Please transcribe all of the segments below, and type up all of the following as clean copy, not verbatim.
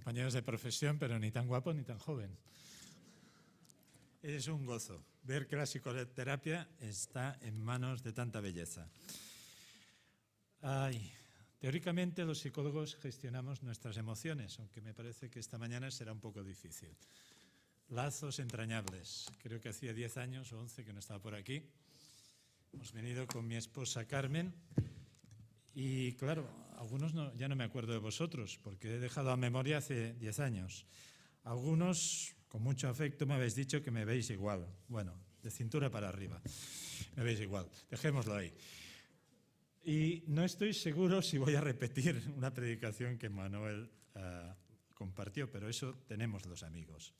compañeros de profesión, pero ni tan guapo ni tan joven. Es un gozo ver que la psicoterapia está en manos de tanta belleza. Teóricamente los psicólogos gestionamos nuestras emociones, aunque me parece que esta mañana será un poco difícil. Lazos entrañables. Creo que hacía 10 años o 11 que no estaba por aquí. Hemos venido con mi esposa Carmen y, claro, algunos ya no me acuerdo de vosotros porque he dejado a memoria hace 10 años. Algunos, con mucho afecto, me habéis dicho que me veis igual. Bueno, de cintura para arriba. Me veis igual. Dejémoslo ahí. Y no estoy seguro si voy a repetir una predicación que Manuel compartió, pero eso tenemos los amigos.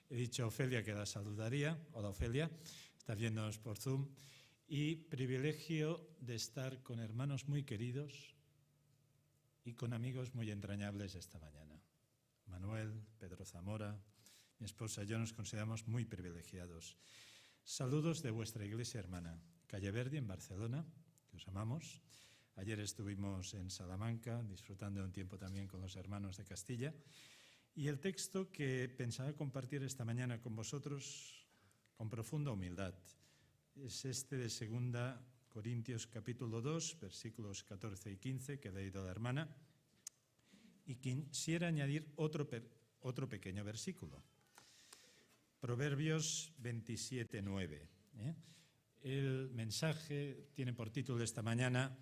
He dicho a Ofelia que la saludaría. Hola, Ofelia. Estás viéndonos por Zoom. Y privilegio de estar con hermanos muy queridos y con amigos muy entrañables esta mañana. Manuel, Pedro Zamora, mi esposa y yo nos consideramos muy privilegiados. Saludos de vuestra iglesia hermana, Calle Verdi, en Barcelona, que os amamos. Ayer estuvimos en Salamanca, disfrutando de un tiempo también con los hermanos de Castilla. Y el texto que pensaba compartir esta mañana con vosotros, con profunda humildad, es este de 2 Corintios capítulo 2, versículos 14 y 15, que ha leído la hermana. Y quisiera añadir otro pequeño versículo. Proverbios 27, 9. El mensaje tiene por título esta mañana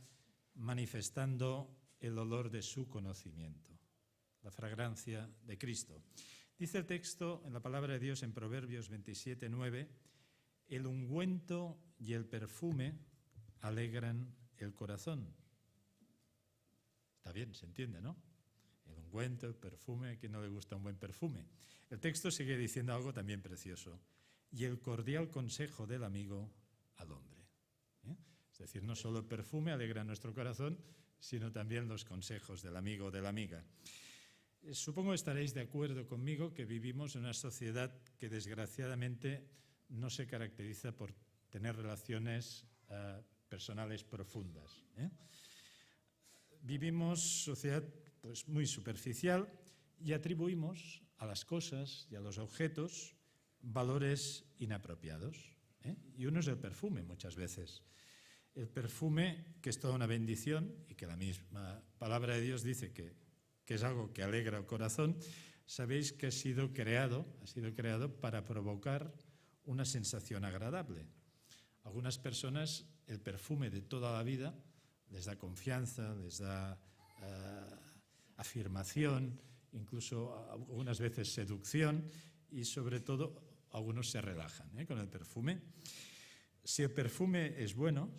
manifestando el olor de su conocimiento, la fragancia de Cristo. Dice el texto en la palabra de Dios en Proverbios 27, 9, el ungüento y el perfume alegran el corazón. Está bien, se entiende, ¿no? El ungüento, el perfume, ¿a quién no le gusta un buen perfume? El texto sigue diciendo algo también precioso. Y el cordial consejo del amigo al hombre. Es decir, no solo el perfume alegra nuestro corazón, sino también los consejos del amigo o de la amiga. Supongo estaréis de acuerdo conmigo que vivimos en una sociedad que desgraciadamente no se caracteriza por tener relaciones personales profundas. Vivimos sociedad pues, muy superficial y atribuimos a las cosas y a los objetos valores inapropiados. Y uno es el perfume muchas veces. El perfume, que es toda una bendición y que la misma palabra de Dios dice que es algo que alegra el corazón, sabéis que ha sido creado para provocar una sensación agradable. A algunas personas el perfume de toda la vida les da confianza, les da afirmación, incluso algunas veces seducción y sobre todo algunos se relajan con el perfume. Si el perfume es bueno,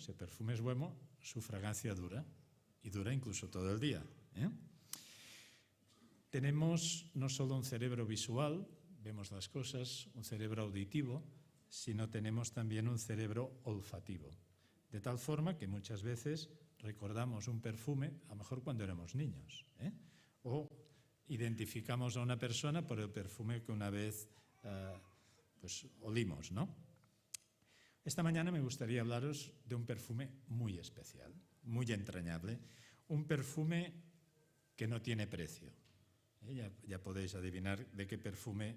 su fragancia dura y dura incluso todo el día. Tenemos no solo un cerebro visual, vemos las cosas, un cerebro auditivo, sino tenemos también un cerebro olfativo. De tal forma que muchas veces recordamos un perfume, a lo mejor cuando éramos niños, o identificamos a una persona por el perfume que una vez pues, olimos, ¿no? Esta mañana me gustaría hablaros de un perfume muy especial, muy entrañable, un perfume que no tiene precio. Ya podéis adivinar de qué perfume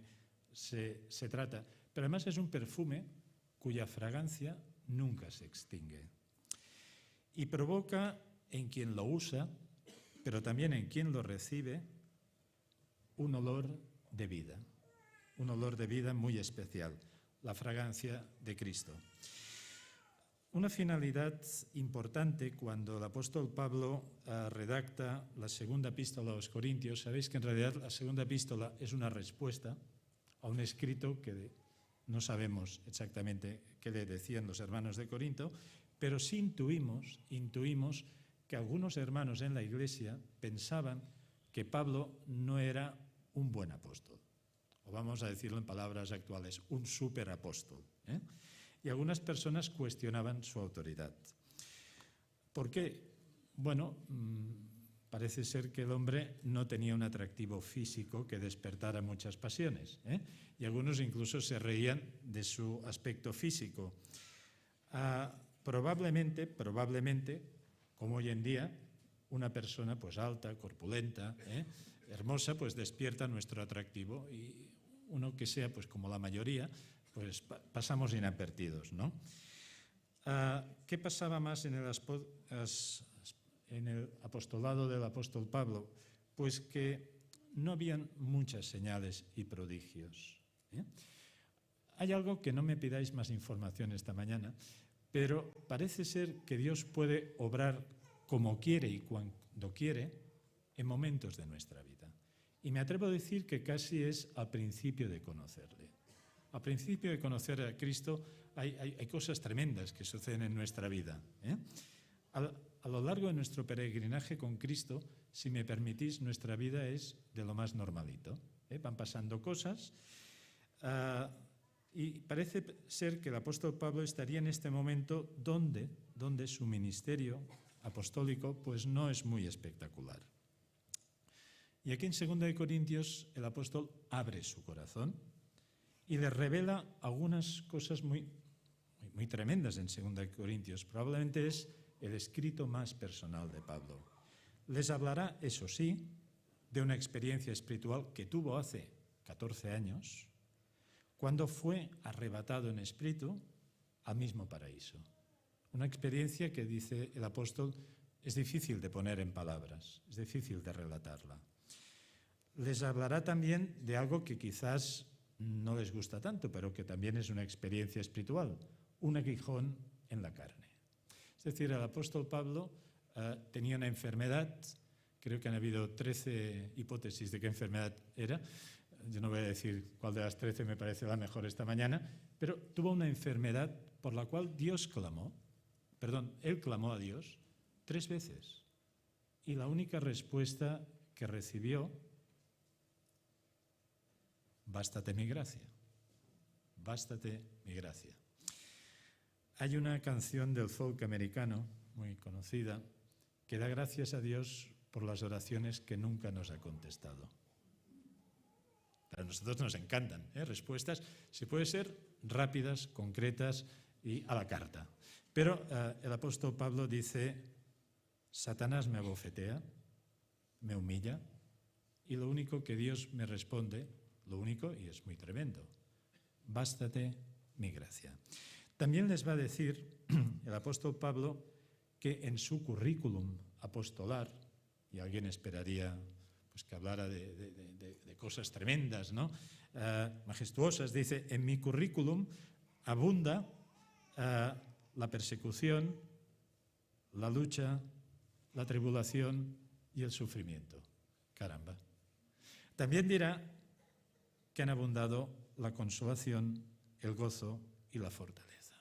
se trata, pero además es un perfume cuya fragancia nunca se extingue y provoca en quien lo usa, pero también en quien lo recibe, un olor de vida muy especial, la fragancia de Cristo. Una finalidad importante cuando el apóstol Pablo redacta la segunda epístola a los Corintios, sabéis que en realidad la segunda epístola es una respuesta a un escrito que no sabemos exactamente qué le decían los hermanos de Corinto, pero sí intuimos que algunos hermanos en la iglesia pensaban que Pablo no era un buen apóstol, o vamos a decirlo en palabras actuales, un superapóstol. Y algunas personas cuestionaban su autoridad. ¿Por qué? Bueno, parece ser que el hombre no tenía un atractivo físico que despertara muchas pasiones, y algunos incluso se reían de su aspecto físico. Probablemente, como hoy en día, una persona pues alta, corpulenta, hermosa, pues despierta nuestro atractivo, y uno que sea pues como la mayoría, pues pasamos inadvertidos, ¿no? ¿Qué pasaba más en el apostolado del apóstol Pablo? Pues que no habían muchas señales y prodigios. Hay algo que no me pidáis más información esta mañana, pero parece ser que Dios puede obrar como quiere y cuando quiere en momentos de nuestra vida. Y me atrevo a decir que casi es al principio de conocerle. Al principio de conocer a Cristo hay cosas tremendas que suceden en nuestra vida. A lo largo de nuestro peregrinaje con Cristo, si me permitís, nuestra vida es de lo más normalito. Van pasando cosas y parece ser que el apóstol Pablo estaría en este momento donde su ministerio apostólico pues no es muy espectacular. Y aquí en 2 Corintios el apóstol abre su corazón y le revela algunas cosas muy tremendas en 2 Corintios. Probablemente es el escrito más personal de Pablo. Les hablará, eso sí, de una experiencia espiritual que tuvo hace 14 años, cuando fue arrebatado en espíritu al mismo paraíso. Una experiencia que, dice el apóstol, es difícil de poner en palabras, es difícil de relatarla. Les hablará también de algo que quizás no les gusta tanto, pero que también es una experiencia espiritual, un aguijón en la carne. Es decir, el apóstol Pablo tenía una enfermedad, creo que han habido 13 hipótesis de qué enfermedad era. Yo no voy a decir cuál de las 13 me parece la mejor esta mañana, pero tuvo una enfermedad por la cual él clamó a Dios 3 veces. Y la única respuesta que recibió: bástate mi gracia, bástate mi gracia. Hay una canción del folk americano muy conocida que da gracias a Dios por las oraciones que nunca nos ha contestado. A nosotros nos encantan respuestas, si puede ser rápidas, concretas y a la carta. Pero el apóstol Pablo dice: Satanás me abofetea, me humilla, y lo único que Dios me responde, lo único, y es muy tremendo: bástate mi gracia. También les va a decir el apóstol Pablo que en su currículum apostolar, y alguien esperaría pues que hablara de cosas tremendas, ¿no? Majestuosas, dice: en mi currículum abunda la persecución, la lucha, la tribulación y el sufrimiento. Caramba. También dirá que han abundado la consolación, el gozo y la fortaleza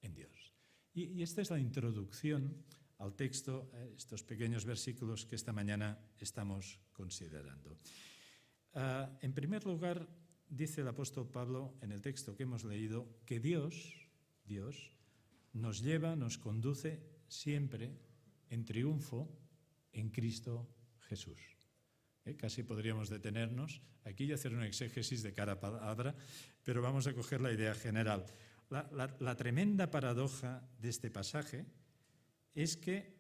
en Dios. Y esta es la introducción al texto, estos pequeños versículos que esta mañana estamos considerando. En primer lugar, dice el apóstol Pablo en el texto que hemos leído que Dios nos lleva, nos conduce siempre en triunfo en Cristo Jesús. Casi podríamos detenernos aquí y hacer una exégesis de cada palabra, pero vamos a coger la idea general. La tremenda paradoja de este pasaje es que,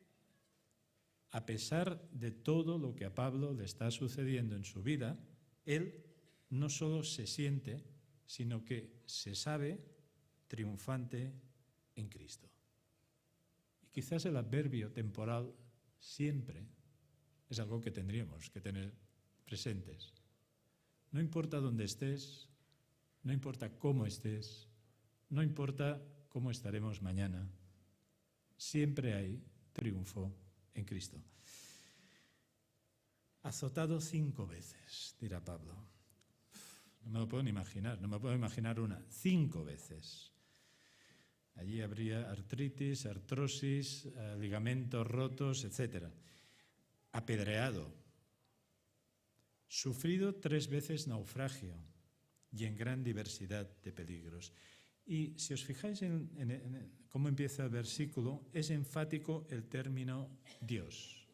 a pesar de todo lo que a Pablo le está sucediendo en su vida, él no solo se siente, sino que se sabe triunfante en Cristo. Y quizás el adverbio temporal siempre es algo que tendríamos que tener presentes. No importa dónde estés, no importa cómo estés, no importa cómo estaremos mañana, siempre hay triunfo en Cristo. Azotado 5 veces, dirá Pablo. No me lo puedo ni imaginar, no me puedo imaginar una. 5 veces. Allí habría artritis, artrosis, ligamentos rotos, etc. Apedreado. Sufrido 3 veces naufragio y en gran diversidad de peligros. Y si os fijáis en cómo empieza el versículo, es enfático el término Dios.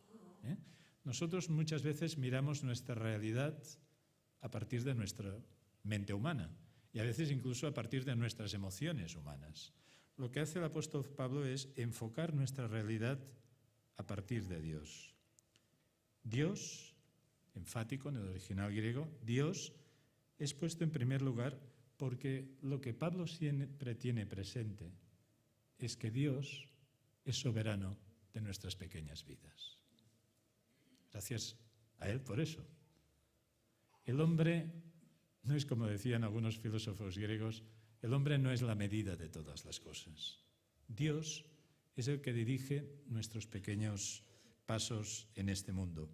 Nosotros muchas veces miramos nuestra realidad a partir de nuestra mente humana y a veces incluso a partir de nuestras emociones humanas. Lo que hace el apóstol Pablo es enfocar nuestra realidad a partir de Dios. Dios enfático en el original griego, Dios es puesto en primer lugar porque lo que Pablo siempre tiene presente es que Dios es soberano de nuestras pequeñas vidas. Gracias a Él por eso. El hombre no es, como decían algunos filósofos griegos, el hombre no es la medida de todas las cosas. Dios es el que dirige nuestros pequeños pasos en este mundo.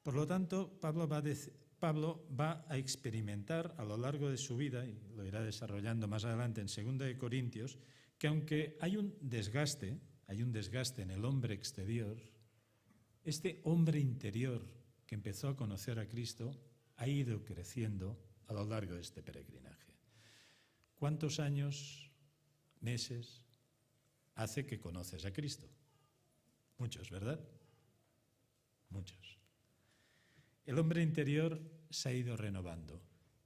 Por lo tanto, Pablo va a experimentar a lo largo de su vida, y lo irá desarrollando más adelante en 2 Corintios, que aunque hay un desgaste en el hombre exterior, este hombre interior que empezó a conocer a Cristo ha ido creciendo a lo largo de este peregrinaje. ¿Cuántos años, meses, hace que conoces a Cristo? Muchos, ¿verdad? Muchos. El hombre interior se ha ido renovando.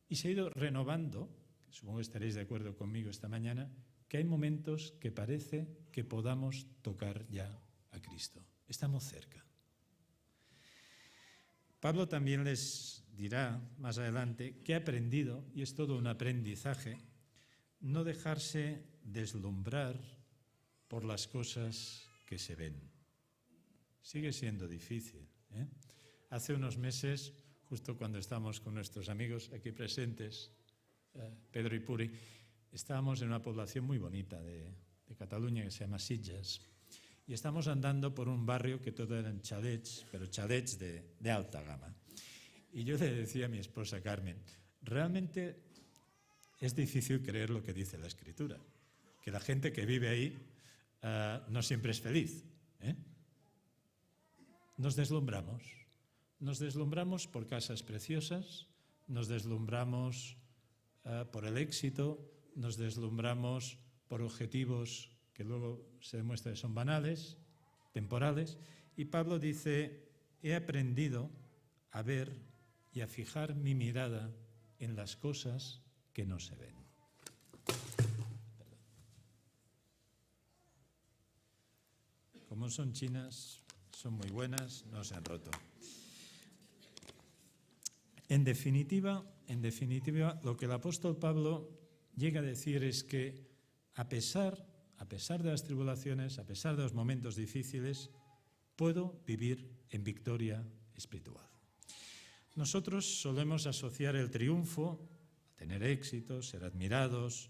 Y se ha ido renovando, supongo que estaréis de acuerdo conmigo esta mañana, que hay momentos que parece que podamos tocar ya a Cristo. Estamos cerca. Pablo también les dirá más adelante que ha aprendido, y es todo un aprendizaje, no dejarse deslumbrar por las cosas que se ven. Sigue siendo difícil, ¿eh? Hace unos meses, justo cuando estábamos con nuestros amigos aquí presentes, Pedro y Puri, estábamos en una población muy bonita de Cataluña que se llama Sitges. Y estamos andando por un barrio que todo eran chalets, pero chalets de alta gama. Y yo le decía a mi esposa Carmen, realmente es difícil creer lo que dice la Escritura, que la gente que vive ahí no siempre es feliz, ¿eh? Nos deslumbramos por casas preciosas, nos deslumbramos por el éxito, nos deslumbramos por objetivos que luego se demuestra que son banales, temporales, y Pablo dice, he aprendido a ver y a fijar mi mirada en las cosas que no se ven. Como son chinas, son muy buenas, no se han roto. En definitiva, lo que el apóstol Pablo llega a decir es que a pesar de las tribulaciones, a pesar de los momentos difíciles, puedo vivir en victoria espiritual. Nosotros solemos asociar el triunfo a tener éxito, ser admirados,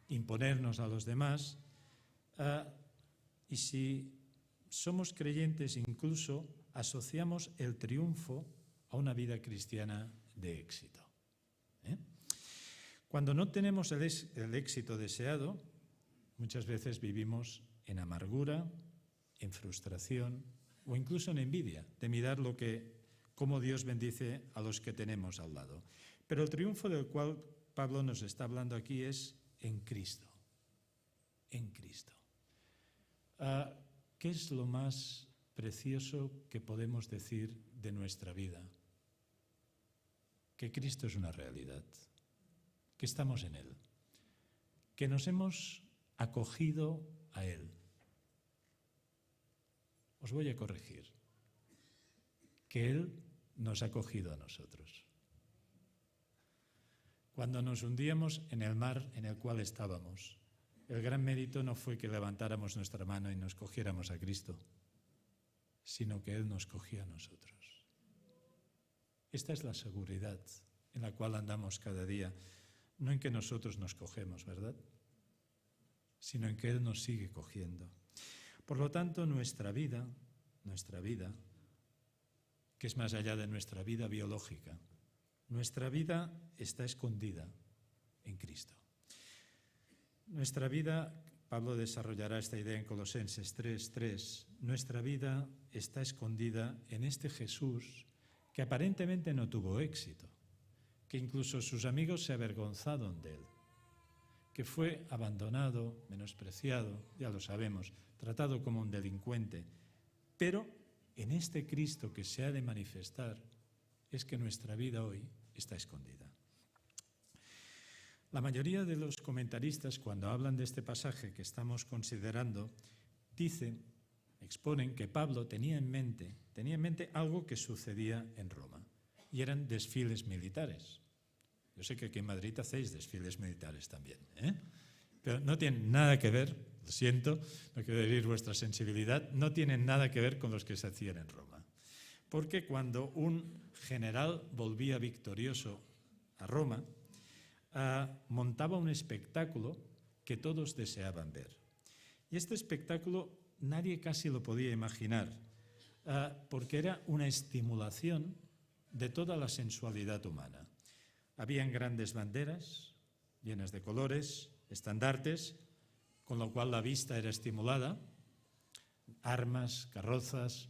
imponernos a los demás, y si somos creyentes incluso asociamos el triunfo a una vida cristiana de éxito. Cuando no tenemos el éxito deseado, muchas veces vivimos en amargura, en frustración o incluso en envidia de mirar cómo Dios bendice a los que tenemos al lado. Pero el triunfo del cual Pablo nos está hablando aquí es en Cristo. En Cristo. ¿Qué es lo más precioso que podemos decir de nuestra vida? Que Cristo es una realidad, que estamos en Él, que nos hemos acogido a Él. Os voy a corregir, que Él nos ha acogido a nosotros. Cuando nos hundíamos en el mar en el cual estábamos, el gran mérito no fue que levantáramos nuestra mano y nos cogiéramos a Cristo, sino que Él nos cogió a nosotros. Esta es la seguridad en la cual andamos cada día, no en que nosotros nos cogemos, ¿verdad?, sino en que Él nos sigue cogiendo. Por lo tanto, nuestra vida, que es más allá de nuestra vida biológica, nuestra vida está escondida en Cristo. Nuestra vida, Pablo desarrollará esta idea en Colosenses 3:3, nuestra vida está escondida en este Jesús que aparentemente no tuvo éxito, que incluso sus amigos se avergonzaron de él, que fue abandonado, menospreciado, ya lo sabemos, tratado como un delincuente, pero en este Cristo que se ha de manifestar es que nuestra vida hoy está escondida. La mayoría de los comentaristas, cuando hablan de este pasaje que estamos considerando, exponen que Pablo tenía en mente tenía en mente algo que sucedía en Roma, y eran desfiles militares. Yo sé que aquí en Madrid hacéis desfiles militares también, pero no tienen nada que ver, lo siento, no quiero herir vuestra sensibilidad, no tienen nada que ver con los que se hacían en Roma. Porque cuando un general volvía victorioso a Roma, montaba un espectáculo que todos deseaban ver. Y este espectáculo nadie casi lo podía imaginar, porque era una estimulación de toda la sensualidad humana. Habían grandes banderas llenas de colores, estandartes, con lo cual la vista era estimulada, armas, carrozas,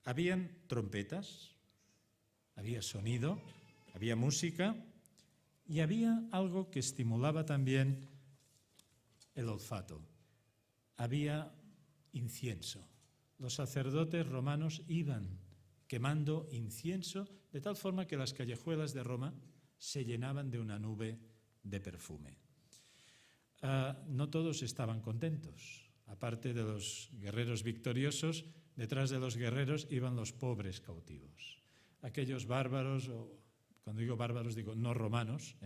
habían trompetas, había sonido, había música y había algo que estimulaba también el olfato. Había incienso. Los sacerdotes romanos iban quemando incienso de tal forma que las callejuelas de Roma se llenaban de una nube de perfume. No todos estaban contentos. Aparte de los guerreros victoriosos, detrás de los guerreros iban los pobres cautivos. Aquellos bárbaros, o cuando digo bárbaros digo no romanos,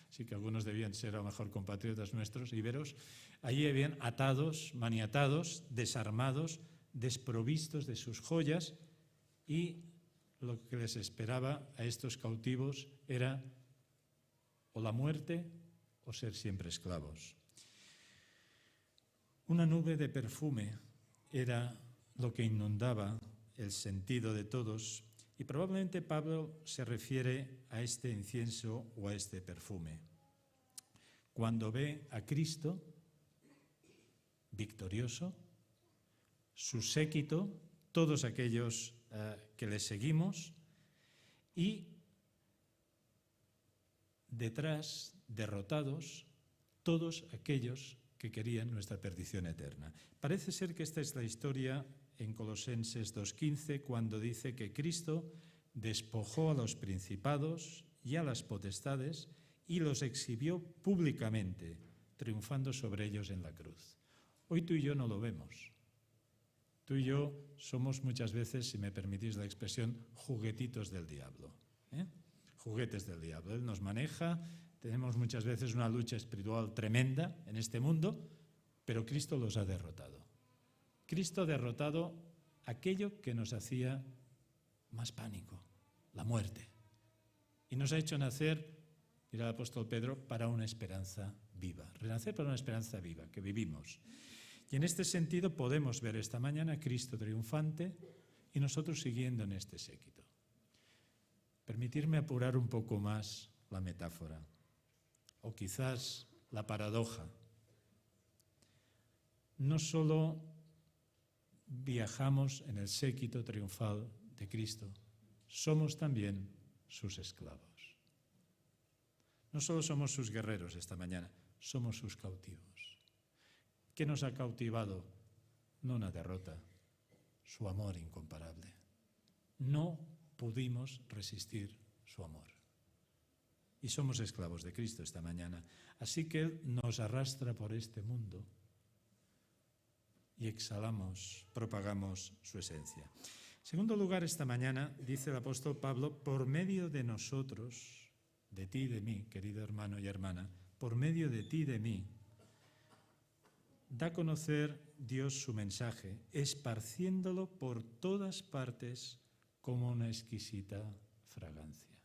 sí que algunos debían ser a lo mejor compatriotas nuestros, íberos, allí habían atados, maniatados, desarmados, desprovistos de sus joyas, y lo que les esperaba a estos cautivos era o la muerte o ser siempre esclavos. Una nube de perfume era lo que inundaba el sentido de todos, y probablemente Pablo se refiere a este incienso o a este perfume. Cuando ve a Cristo victorioso, su séquito, todos aquellos que le seguimos, y detrás, derrotados, todos aquellos que querían nuestra perdición eterna. Parece ser que esta es la historia en Colosenses 2:15, cuando dice que Cristo despojó a los principados y a las potestades y los exhibió públicamente, triunfando sobre ellos en la cruz. Hoy tú y yo no lo vemos. Tú y yo somos muchas veces, si me permitís la expresión, juguetitos del diablo. Juguetes del diablo. Él nos maneja, tenemos muchas veces una lucha espiritual tremenda en este mundo, pero Cristo los ha derrotado. Cristo ha derrotado aquello que nos hacía más pánico, la muerte. Y nos ha hecho nacer, dirá el apóstol Pedro, para una esperanza viva. Renacer para una esperanza viva, que vivimos. Y en este sentido podemos ver esta mañana a Cristo triunfante y nosotros siguiendo en este séquito. Permitirme apurar un poco más la metáfora, o quizás la paradoja. No solo viajamos en el séquito triunfal de Cristo, somos también sus esclavos. No solo somos sus guerreros esta mañana, somos sus cautivos. ¿Qué nos ha cautivado? No una derrota, su amor incomparable. No pudimos resistir su amor. Y somos esclavos de Cristo esta mañana. Así que Él nos arrastra por este mundo y exhalamos, propagamos su esencia. En segundo lugar, esta mañana, dice el apóstol Pablo, por medio de nosotros, de ti y de mí, querido hermano y hermana, por medio de ti y de mí, da a conocer Dios su mensaje, esparciéndolo por todas partes como una exquisita fragancia.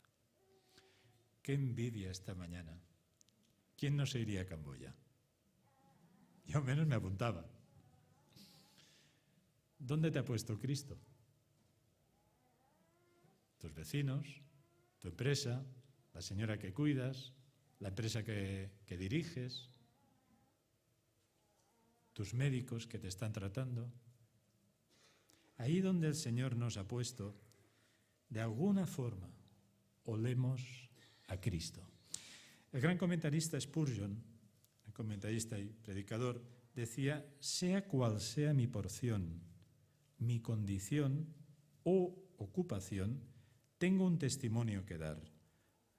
¡Qué envidia esta mañana! ¿Quién no se iría a Camboya? Yo al menos me apuntaba. ¿Dónde te ha puesto Cristo? Tus vecinos, tu empresa, la señora que cuidas, la empresa que diriges, tus médicos que te están tratando. Ahí donde el Señor nos ha puesto, de alguna forma, olemos a Cristo. El gran comentarista Spurgeon, el comentarista y predicador, decía, sea cual sea mi porción, mi condición o ocupación, tengo un testimonio que dar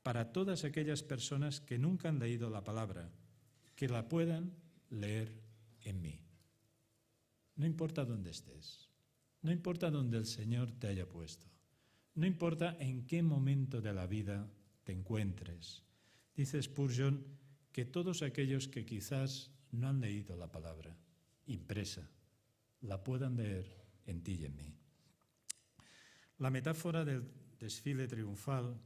para todas aquellas personas que nunca han leído la palabra, que la puedan leer en mí. No importa dónde estés, No importa dónde el Señor te haya puesto. No importa en qué momento de la vida te encuentres. Dice Spurgeon que todos aquellos que quizás no han leído la palabra impresa, la puedan leer en ti y en mí. La metáfora del desfile triunfal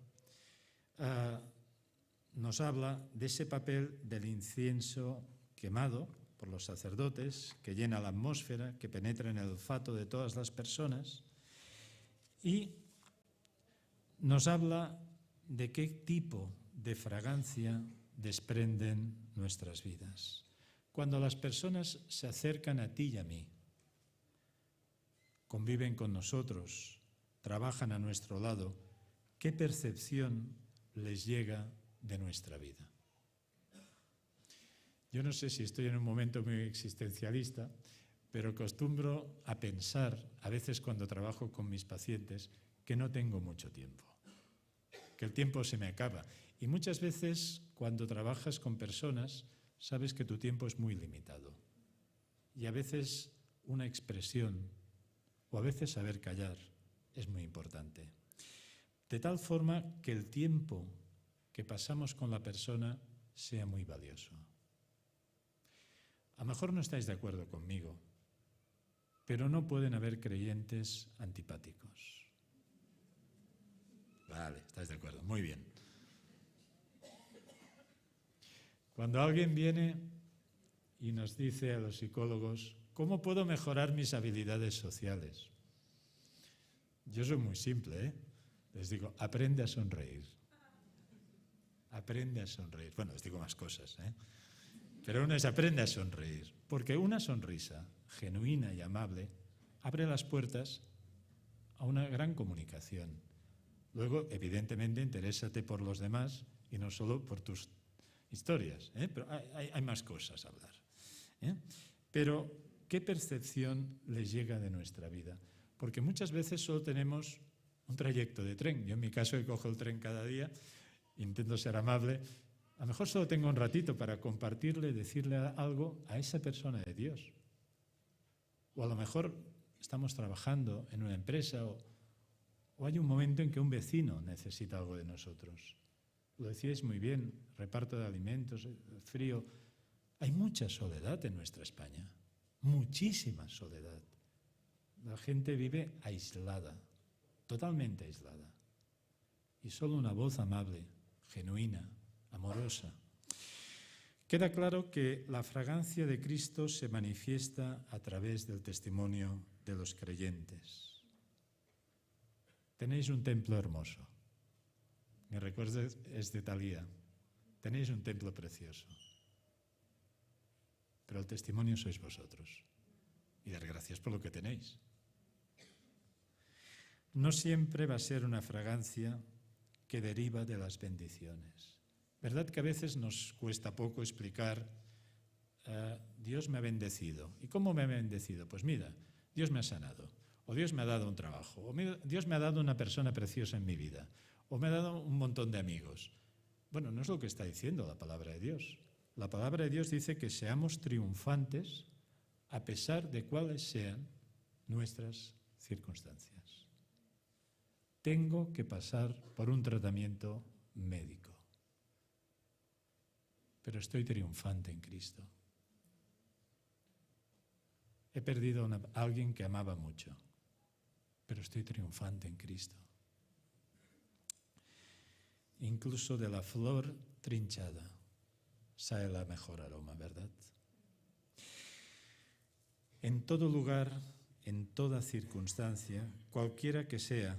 nos habla de ese papel del incienso quemado por los sacerdotes, que llena la atmósfera, que penetra en el olfato de todas las personas, y nos habla de qué tipo de fragancia desprenden nuestras vidas. Cuando las personas se acercan a ti y a mí, conviven con nosotros, trabajan a nuestro lado, ¿qué percepción les llega de nuestra vida? Yo no sé si estoy en un momento muy existencialista, pero acostumbro a pensar, a veces cuando trabajo con mis pacientes, que no tengo mucho tiempo, que el tiempo se me acaba. Y muchas veces cuando trabajas con personas, sabes que tu tiempo es muy limitado. Y a veces una expresión, o a veces saber callar, es muy importante. De tal forma que el tiempo que pasamos con la persona sea muy valioso. A lo mejor no estáis de acuerdo conmigo, pero no pueden haber creyentes antipáticos. Vale, estáis de acuerdo, muy bien. Cuando alguien viene y nos dice a los psicólogos, ¿cómo puedo mejorar mis habilidades sociales? Yo soy muy simple, ¿eh? Les digo, aprende a sonreír. Aprende a sonreír. Bueno, les digo más cosas, ¿eh? Pero una es aprende a sonreír, porque una sonrisa genuina y amable abre las puertas a una gran comunicación. Luego, evidentemente, interésate por los demás y no solo por tus historias, ¿eh? Pero hay más cosas a hablar, ¿eh? Pero, ¿qué percepción les llega de nuestra vida? Porque muchas veces solo tenemos un trayecto de tren. Yo en mi caso, que cojo el tren cada día, intento ser amable. A lo mejor solo tengo un ratito para compartirle, decirle algo a esa persona de Dios. O a lo mejor estamos trabajando en una empresa o hay un momento en que un vecino necesita algo de nosotros. Lo decíais muy bien, reparto de alimentos, frío. Hay mucha soledad en nuestra España, muchísima soledad. La gente vive aislada, totalmente aislada. Y solo una voz amable, genuina, amorosa. Queda claro que la fragancia de Cristo se manifiesta a través del testimonio de los creyentes. Tenéis un templo hermoso. Me recuerdo, es de Thalía. Tenéis un templo precioso. Pero el testimonio sois vosotros. Y dar gracias por lo que tenéis. No siempre va a ser una fragancia que deriva de las bendiciones. ¿Verdad que a veces nos cuesta poco explicar Dios me ha bendecido? ¿Y cómo me ha bendecido? Pues mira, Dios me ha sanado, o Dios me ha dado un trabajo, o Dios me ha dado una persona preciosa en mi vida, o me ha dado un montón de amigos. Bueno, no es lo que está diciendo la palabra de Dios. La palabra de Dios dice que seamos triunfantes a pesar de cuáles sean nuestras circunstancias. Tengo que pasar por un tratamiento médico, pero estoy triunfante en Cristo. He perdido a alguien que amaba mucho, pero estoy triunfante en Cristo. Incluso de la flor trinchada sale la mejor aroma, ¿verdad? En todo lugar, en toda circunstancia, cualquiera que sea,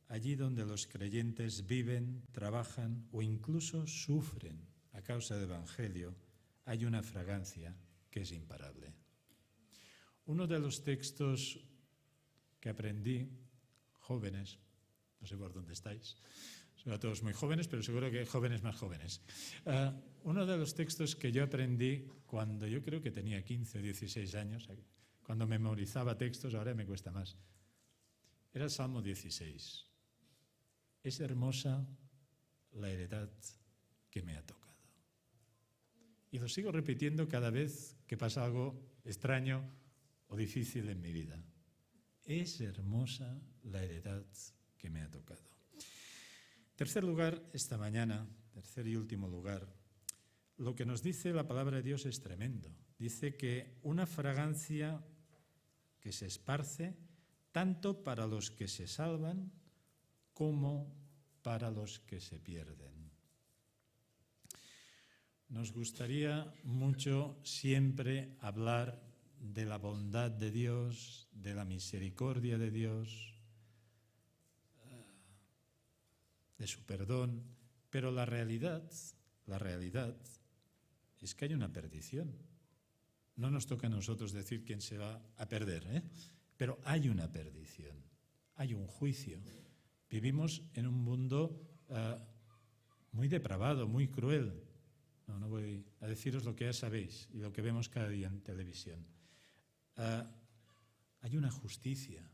allí donde los creyentes viven, trabajan o incluso sufren a causa del Evangelio, hay una fragancia que es imparable. Uno de los textos que aprendí, jóvenes, no sé por dónde estáis, son a todos muy jóvenes, pero seguro que jóvenes más jóvenes. Uno de los textos que yo aprendí cuando yo creo que tenía 15 o 16 años, cuando memorizaba textos, ahora me cuesta más, era el Salmo 16. Es hermosa la heredad que me ha tocado. Y lo sigo repitiendo cada vez que pasa algo extraño o difícil en mi vida. es hermosa la heredad que me ha tocado. Tercer lugar, esta mañana, tercer y último lugar, lo que nos dice la palabra de Dios es tremendo. Dice que una fragancia que se esparce tanto para los que se salvan como para los que se pierden. Nos gustaría mucho siempre hablar de la bondad de Dios, de la misericordia de Dios, de su perdón, pero la realidad es que hay una perdición. No nos toca a nosotros decir quién se va a perder, pero hay una perdición, hay un juicio. Vivimos en un mundo muy depravado, muy cruel. No voy a deciros lo que ya sabéis y lo que vemos cada día en televisión. Hay una justicia.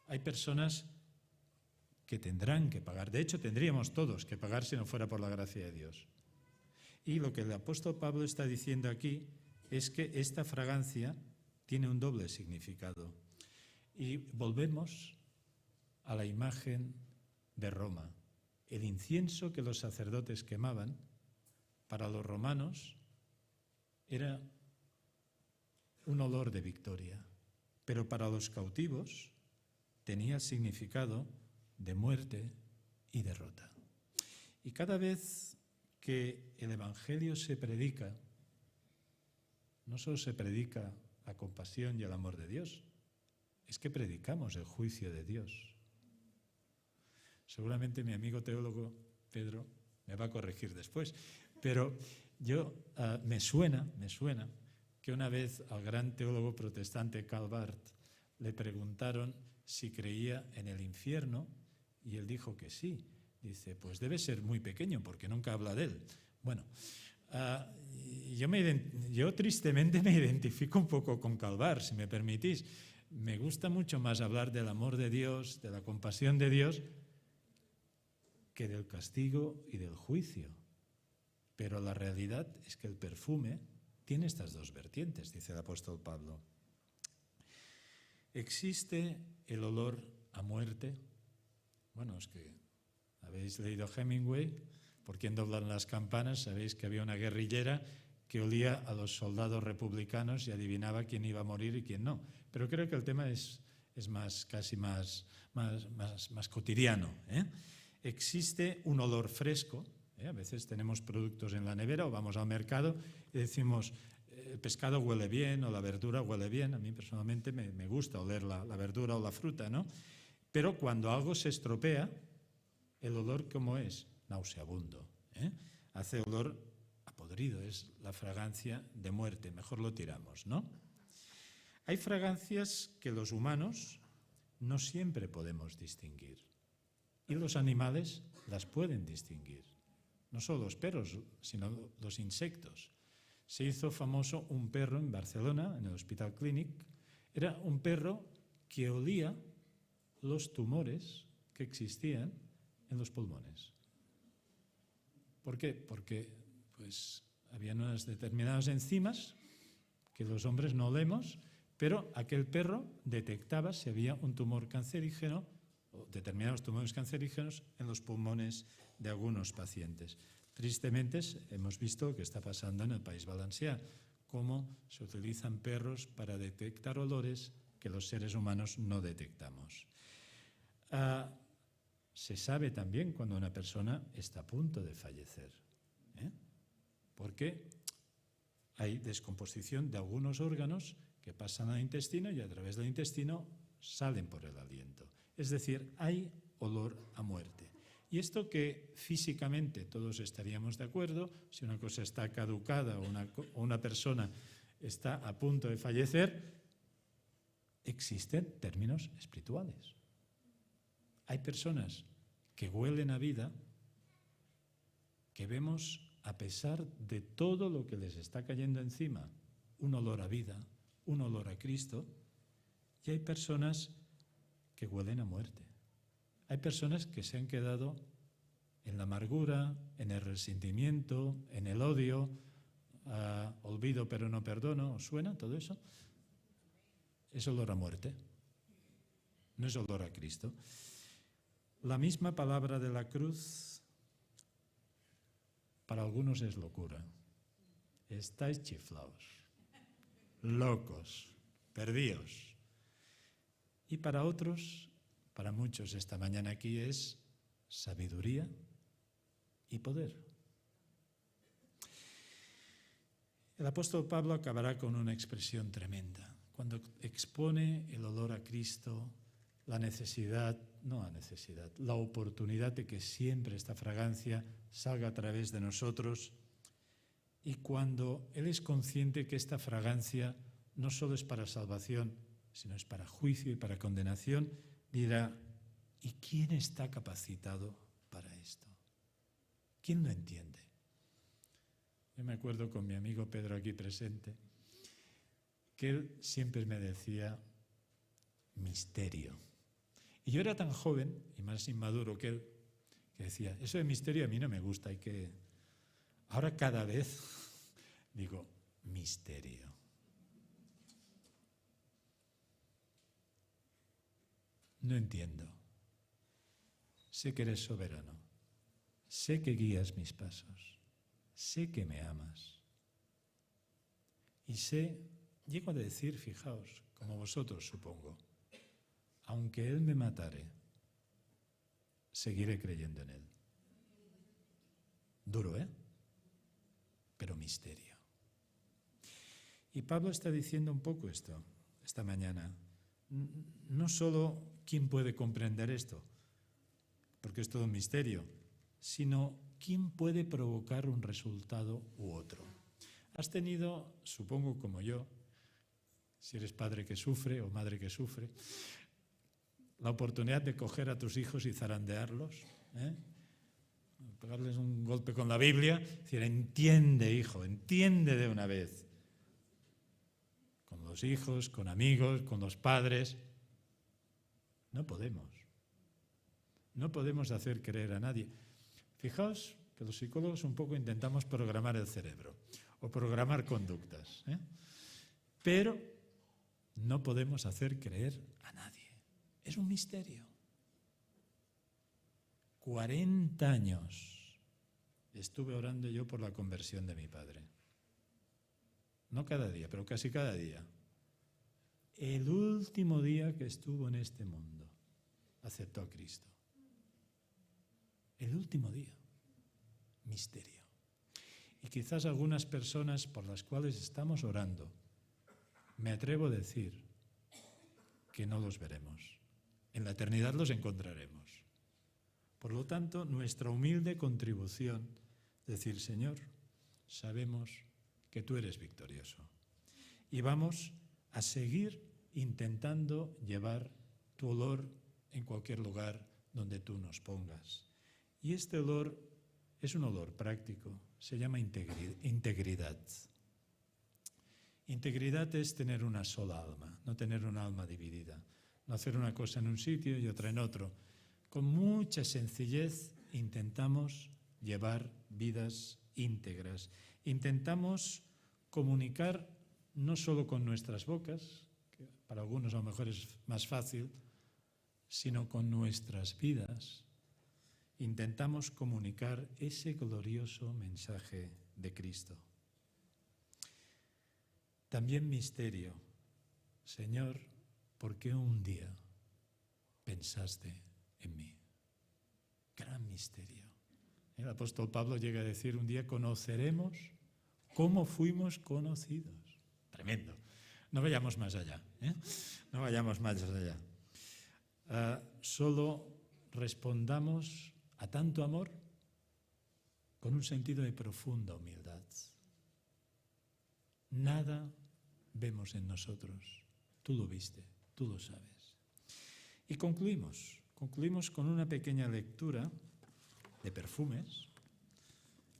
Hay personas que tendrán que pagar. De hecho, tendríamos todos que pagar si no fuera por la gracia de Dios. Y lo que el apóstol Pablo está diciendo aquí es que esta fragancia tiene un doble significado. Y volvemos a la imagen de Roma. El incienso que los sacerdotes quemaban para los romanos era un olor de victoria, pero para los cautivos tenía el significado de muerte y derrota. Y cada vez que el Evangelio se predica, no solo se predica la compasión y el amor de Dios, es que predicamos el juicio de Dios. Seguramente mi amigo teólogo Pedro me va a corregir después, pero me suena que una vez al gran teólogo protestante Karl Barth le preguntaron si creía en el infierno y él dijo que sí. Dice, pues debe ser muy pequeño porque nunca habla de él. Bueno, yo tristemente me identifico un poco con Karl Barth, si me permitís. Me gusta mucho más hablar del amor de Dios, de la compasión de Dios, que del castigo y del juicio. Pero la realidad es que el perfume tiene estas dos vertientes, dice el apóstol Pablo. ¿Existe el olor a muerte? Bueno, es que habéis leído Hemingway, por quién doblan las campanas, sabéis que había una guerrillera que olía a los soldados republicanos y adivinaba quién iba a morir y quién no. Pero creo que el tema es casi más cotidiano. Existe un olor fresco. A veces tenemos productos en la nevera o vamos al mercado y decimos, el pescado huele bien o la verdura huele bien. A mí personalmente me gusta oler la verdura o la fruta, ¿no? Pero cuando algo se estropea, el olor, ¿cómo es? Nauseabundo. Hace olor a podrido, es la fragancia de muerte. Mejor lo tiramos, ¿no? Hay fragancias que los humanos no siempre podemos distinguir. Y los animales las pueden distinguir. No solo los perros, sino los insectos. Se hizo famoso un perro en Barcelona, en el Hospital Clínic. Era un perro que olía los tumores que existían en los pulmones. ¿Por qué? Porque había unas determinadas enzimas que los hombres no olemos, pero aquel perro detectaba si había un tumor cancerígeno o determinados tumores cancerígenos en los pulmones de algunos pacientes. Tristemente hemos visto lo que está pasando en el País Valencià, cómo se utilizan perros para detectar olores que los seres humanos no detectamos. Se sabe también cuando una persona está a punto de fallecer, porque hay descomposición de algunos órganos que pasan al intestino y a través del intestino salen por el aliento. Es decir, hay olor a muerte. Y esto que físicamente todos estaríamos de acuerdo, si una cosa está caducada o una persona está a punto de fallecer, existen términos espirituales. Hay personas que huelen a vida, que vemos, a pesar de todo lo que les está cayendo encima, un olor a vida, un olor a Cristo, y hay personas que huelen a muerte. Hay personas que se han quedado en la amargura, en el resentimiento, en el odio, olvido pero no perdono. ¿Os suena todo eso? Es olor a muerte. no es olor a Cristo. La misma palabra de la cruz para algunos es locura. Estáis chiflados, locos, perdidos. Y para otros, para muchos esta mañana aquí es sabiduría y poder. El apóstol Pablo acabará con una expresión tremenda. Cuando expone el olor a Cristo, la oportunidad de que siempre esta fragancia salga a través de nosotros, y cuando él es consciente que esta fragancia no solo es para salvación, sino es para juicio y para condenación, dirá: ¿y quién está capacitado para esto? ¿Quién lo entiende? Yo me acuerdo con mi amigo Pedro aquí presente, que él siempre me decía misterio. Y yo era tan joven y más inmaduro que él, que decía, eso de misterio a mí no me gusta, ahora cada vez digo, misterio. No entiendo. Sé que eres soberano. Sé que guías mis pasos. Sé que me amas. Y llego a decir, fijaos, como vosotros supongo, aunque Él me matare, seguiré creyendo en Él. Duro, ¿eh? Pero misterio. Y Pablo está diciendo un poco esto, esta mañana. No solo quién puede comprender esto, porque es todo un misterio, sino quién puede provocar un resultado u otro. Has tenido, supongo como yo, si eres padre que sufre o madre que sufre, la oportunidad de coger a tus hijos y zarandearlos, pegarles un golpe con la Biblia, decir, entiende, hijo, entiende de una vez. Con los hijos, con amigos, con los padres. No podemos. No podemos hacer creer a nadie. Fijaos que los psicólogos un poco intentamos programar el cerebro o programar conductas, pero no podemos hacer creer a nadie. Es un misterio. 40 años estuve orando yo por la conversión de mi padre. No cada día, pero casi cada día. El último día que estuvo en este mundo, aceptó a Cristo. El último día. Misterio. Y quizás algunas personas por las cuales estamos orando, me atrevo a decir que no los veremos. En la eternidad los encontraremos. Por lo tanto, nuestra humilde contribución, decir, Señor, sabemos que tú eres victorioso. Y vamos a seguir intentando llevar tu olor en cualquier lugar donde tú nos pongas. Y este olor es un olor práctico, se llama integridad. Integridad es tener una sola alma, no tener una alma dividida, no hacer una cosa en un sitio y otra en otro. Con mucha sencillez intentamos llevar vidas íntegras. Intentamos comunicar no solo con nuestras bocas, que para algunos a lo mejor es más fácil, sino con nuestras vidas. Intentamos comunicar ese glorioso mensaje de Cristo. También misterio. Señor, ¿por qué un día pensaste en mí? Gran misterio. El apóstol Pablo llega a decir un día, conoceremos cómo fuimos conocidos. Tremendo. No vayamos más allá. No vayamos más allá. Solo respondamos a tanto amor con un sentido de profunda humildad. Nada vemos en nosotros. Tú lo viste, tú lo sabes. Y concluimos con una pequeña lectura de perfumes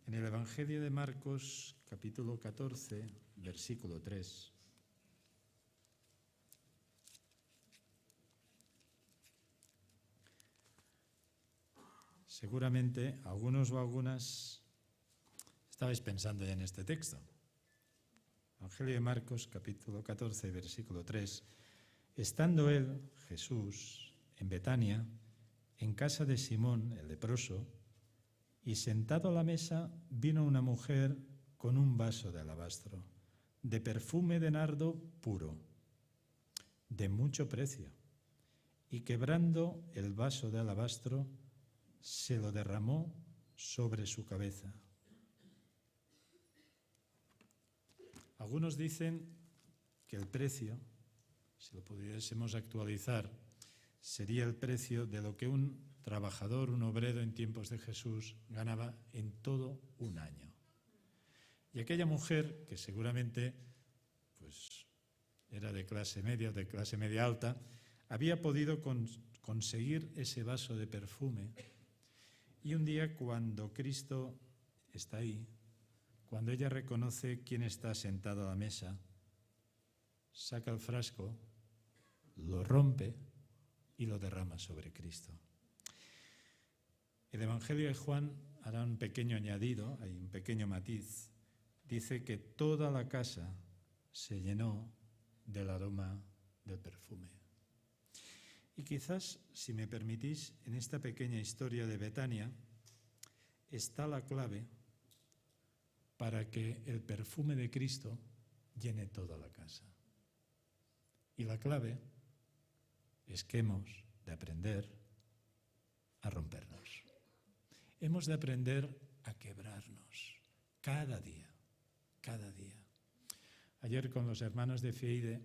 en el Evangelio de Marcos, capítulo 14, versículo 3. Seguramente algunos o algunas estabais pensando ya en este texto. Evangelio de Marcos, capítulo 14, versículo 3. Estando él, Jesús, en Betania, en casa de Simón el leproso, y sentado a la mesa vino una mujer con un vaso de alabastro, de perfume de nardo puro, de mucho precio, y quebrando el vaso de alabastro, se lo derramó sobre su cabeza. Algunos dicen que el precio, si lo pudiésemos actualizar, sería el precio de lo que un trabajador, un obrero en tiempos de Jesús ganaba en todo un año. Y aquella mujer, que seguramente pues, era de clase media, de clase media alta, había podido conseguir ese vaso de perfume. Y un día, cuando Cristo está ahí, cuando ella reconoce quién está sentado a la mesa, saca el frasco, lo rompe y lo derrama sobre Cristo. El Evangelio de Juan hará un pequeño añadido, hay un pequeño matiz. Dice que toda la casa se llenó del aroma del perfume. Y quizás, si me permitís, en esta pequeña historia de Betania está la clave para que el perfume de Cristo llene toda la casa. Y la clave es que hemos de aprender a rompernos. Hemos de aprender a quebrarnos cada día, cada día. Ayer con los hermanos de FIEIDE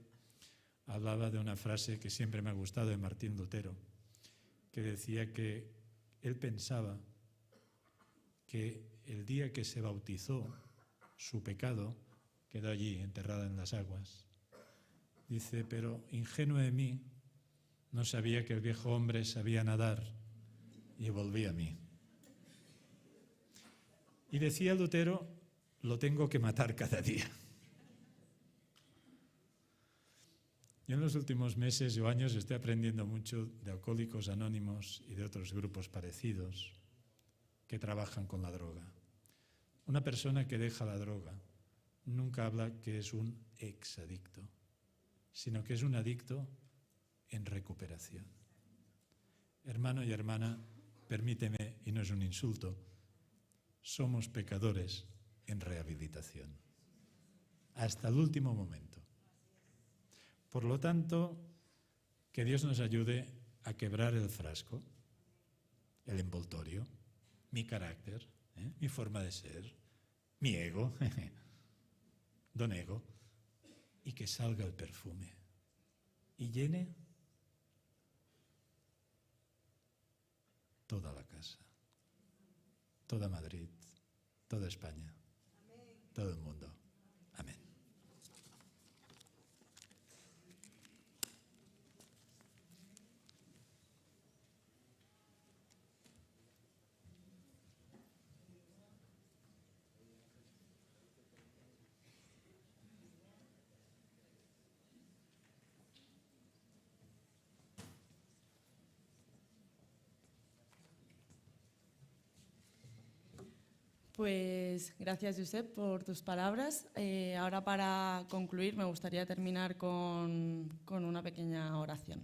hablaba de una frase que siempre me ha gustado de Martín Lutero, que decía que él pensaba que el día que se bautizó, su pecado quedó allí enterrado en las aguas. Dice, pero ingenuo de mí, no sabía que el viejo hombre sabía nadar y volví a mí. Y decía Lutero, lo tengo que matar cada día. Yo en los últimos meses o años estoy aprendiendo mucho de Alcohólicos Anónimos y de otros grupos parecidos que trabajan con la droga. Una persona que deja la droga nunca habla que es un exadicto, sino que es un adicto en recuperación. Hermano y hermana, permíteme, y no es un insulto, somos pecadores en rehabilitación, hasta el último momento. Por lo tanto, que Dios nos ayude a quebrar el frasco, el envoltorio, mi carácter, mi forma de ser, mi ego, don ego, y que salga el perfume y llene toda la casa, toda Madrid, toda España, todo el mundo. Amén. Pues gracias, Josep, por tus palabras. Ahora, para concluir, me gustaría terminar con una pequeña oración.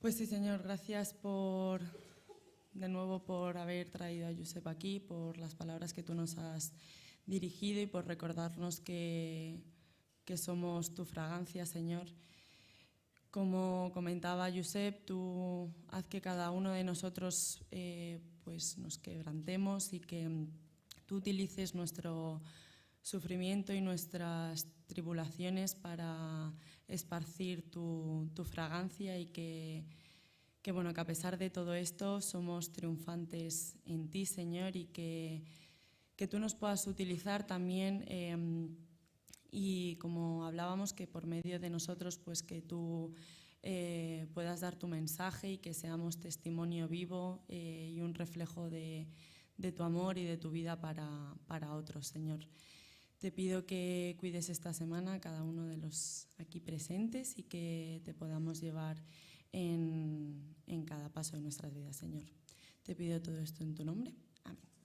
Pues sí, Señor, gracias de nuevo por haber traído a Josep aquí, por las palabras que tú nos has dirigido y por recordarnos que somos tu fragancia, Señor. Como comentaba Josep, tú haz que cada uno de nosotros pues nos quebrantemos y que tú utilices nuestro sufrimiento y nuestras tribulaciones para esparcir tu fragancia y que a pesar de todo esto somos triunfantes en ti, Señor, y que tú nos puedas utilizar también y como hablábamos, que por medio de nosotros pues que tú puedas dar tu mensaje y que seamos testimonio vivo y un reflejo de tu amor y de tu vida para otros, Señor. Te pido que cuides esta semana a cada uno de los aquí presentes y que te podamos llevar en cada paso de nuestras vidas, Señor. Te pido todo esto en tu nombre. Amén.